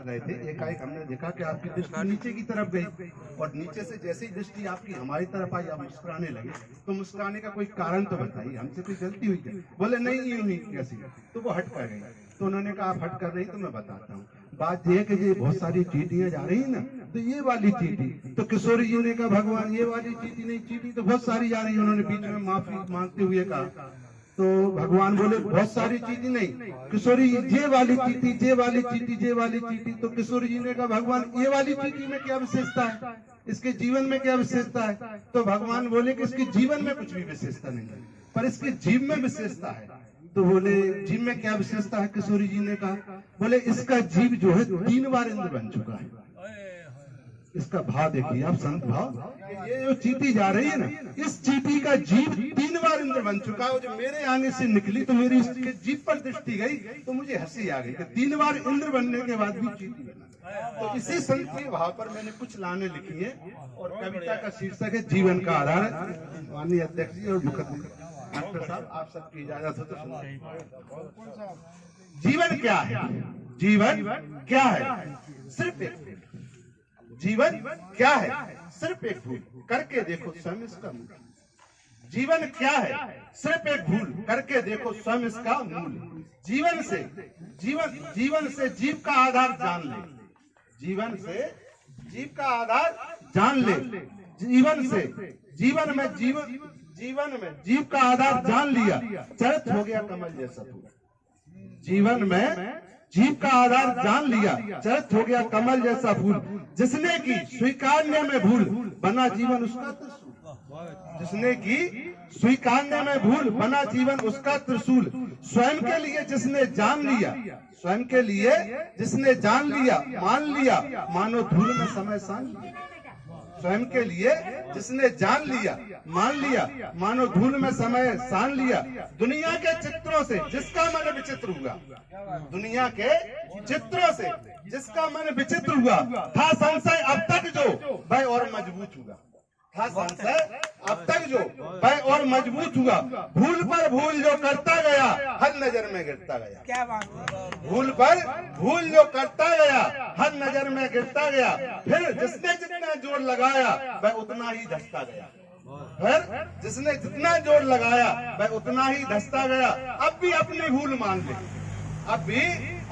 रहे थे, एकाएक हमने देखा कि आपकी दृष्टि नीचे की तरफ गई और नीचे से जैसे ही दृष्टि आपकी हमारी तरफ आई, आप मुस्कुराने लगे। तो मुस्कुराने का कोई कारण तो बताइए, हमसे कोई गलती हुई क्या? बोले नहीं, यूं ही कैसी। तो वो हट कर गई। तो उन्होंने कहा आप हट कर रही तो मैं बताता हूँ। बात यह है कि ये बहुत सारी चीटियां जा रही है ना, तो ये वाली चीटी तो किशोरी जी ने कहा भगवान ये वाली चीटी नहीं, चीटी तो बहुत सारी जा रही है। उन्होंने बीच में माफी मांगते हुए कहा। तो भगवान बोले बहुत सारी चीटी नहीं, किशोरी ये वाली चीटी, ये वाली चीटी, ये वाली चीटी। तो किशोरी जी ने कहा भगवान ये वाली चीटी में क्या विशेषता है, इसके जीवन में क्या विशेषता है? तो भगवान बोले कि इसके जीवन में कुछ भी विशेषता नहीं है, पर इसके जीव में विशेषता है। तो बोले जीव में क्या विशेषता है? किशोरी जी ने कहा बोले इसका जीव जो है 3 बार इंद्र बन चुका है। इसका भाव देखिए आप, संत भाव। ये जो चीटी जा रही है ना, इस चीटी का जीव 3 बार इंद्र बन चुका है। जो मेरे आने से निकली तो मेरी इसके जीव पर दृष्टि गई तो मुझे हंसी आ गई कि 3 बार इंद्र बनने के बाद भी चीटी बना। तो इसी संत के भाव पर मैंने कुछ लाने लिखी है और कविता का शीर्षक है जीवन का आधार। माननीय अध्यक्ष जी और मुख्यमंत्री डॉक्टर साहब, आप सबकी इजाजत हो तो सुनिए। जीवन क्या है? जीवन क्या है? सिर्फ एक जीवन क्या है? सिर्फ एक भूल करके देखो स्वयं इसका मूल। जीवन क्या है? सिर्फ एक भूल करके देखो स्वयं इसका मूल। जीवन से जीव का आधार जान ले। जीवन से जीव का आधार जान ले। जीवन में जीव का आधार जान लिया, चरित हो गया कमल जैसा फूल। जीवन में जीव का आधार जान लिया, चरित हो गया कमल जैसा फूल। जिसने की स्वीकारने में भूल, बना जीवन उसका त्रिशूल। जिसने की स्वीकारने में भूल, बना जीवन उसका त्रिशूल। स्वयं के लिए जिसने जान लिया, स्वयं के लिए जिसने जान लिया, मान लिया, मानो धूल में समय सान लिया। स्वयं के लिए जिसने जान लिया, मान लिया, मानो धूल में समय सान लिया। दुनिया के चित्रों से जिसका मन विचित्र हुआ, दुनिया के चित्रों से जिसका मन विचित्र हुआ, था संशय अब तक जो भय और मजबूत हुआ। था संशय अब तक जो भय और मजबूत हुआ। भूल पर भूल जो करता गया, हर नजर में गिरता गया। क्या बात? भूल पर भूल जो करता गया, हर नजर में गिरता गया। फिर जिसने जितना जोर लगाया वह उतना ही धसता गया। फिर जिसने जितना जोर लगाया वह उतना ही धसता गया। अब भी अपनी भूल मान ले, अब भी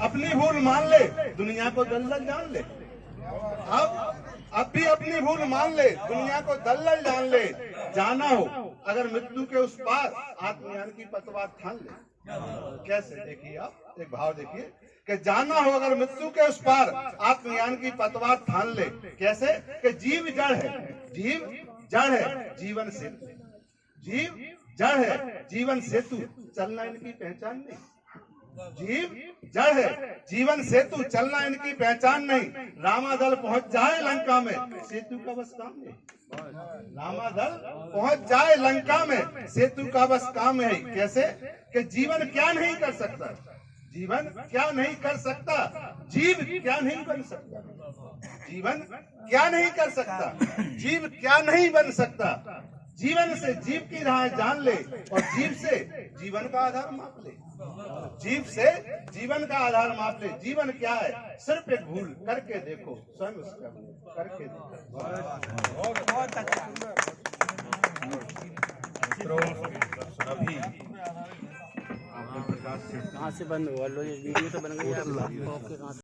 अपनी भूल मान ले, दुनिया को दल्लल जान ले। अब भी अपनी भूल मान ले, दुनिया को दल्लल जान ले। जाना हो अगर मृत्यु के उस पार, आत्मज्ञान की पतवार थान ले। कैसे? देखिए आप एक भाव देखिए कि जाना हो अगर मृत्यु के उस पार, आत्मज्ञान की पतवार थान ले। कैसे? कि जीव जड़ है, जीव जड़ है, जीवन सेतु। जीव जड़ है, जीवन सेतु, चलना इनकी पहचान नहीं। जीव जड़ है, जीवन सेतु, चलना इनकी पहचान नहीं। रामादल पहुंच जाए लंका में, सेतु का बस काम नहीं। रामादल पहुंच जाए लंका में, सेतु का बस काम है। कैसे? कि जीवन क्या नहीं कर सकता, जीवन क्या नहीं कर सकता, जीव क्या नहीं बन सकता। जीवन क्या नहीं कर सकता, जीव क्या नहीं बन सकता। जीवन से जीव की राह जान ले और जीव से जीवन का आधार माप ले। जीव से जीवन का आधार माप ले। जीवन क्या है? सिर्फ एक भूल करके देखो स्वयं उसका करके देखो। अभी कहाँ से बंद हुआ? लो ये वीडियो तो बन गई।